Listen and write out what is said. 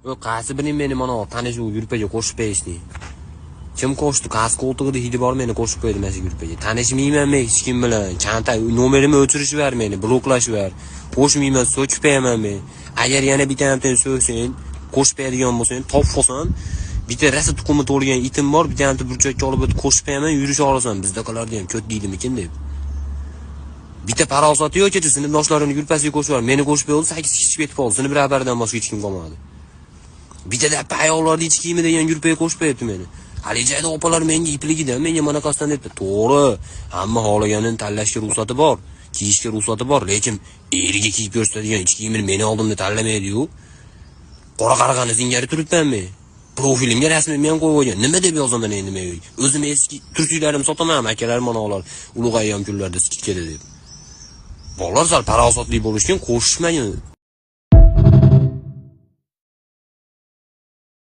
O qaysi biring meni mana tanish u yurpaga qo'shib qo'yishni. Kim qo'shdi? Qaysi qo'ltig'ida hidi bor meni qo'shib qo'ydi mana shu yurpaga. Tanishmayman men hech kim bilan. Chanta nomerimni o'chirishib meni, bloklashib ber. Qo'shmayman, so'kib qo'yaman men. Agar yana bittadan so'ksang, qo'shib qo'yadigan bo'lsang, topqolsam, bitta rasa tuxumi to'lgan itim bor, bittadan burchakka olib o'tib qo'shib qo'yaman, yurish olasan. Bizdaqalarda ham ko't deydimikin deb. Bitta parosati yo'q kecha sinfdoshlarini yurpasiga qo'shib ber. Meni qo'shib qo'ydi, 8 kishi ketib qoldi. Sinf rahbaridan boshqa hech kim qolmadi. Bitta da ayollarni ichki kiyimi degan yurpaga qo'shib qo'yibdi meni. Hali joyda opalar menga ipligidan, menga mana qasdan debdi. To'g'ri, hamma xohlaganini tanlashga ruxsati bor, kiyishga ruxsati bor, lekin eriga kiyib ko'rsatadigan ichki kiyimni meni oldimda tanlamaydi-yu. Qora qarag'ani singari turibman men. Profilimga rasmimni ham qo'yib qo'ygan. Nima deb yozaman endi men? O'zim eski turkiylarimni sotaman, akalarim manalar ulug'aygan kunlarda skidkada deb. Bolalar sal parosatli bo'lishgan, qo'shishmagan.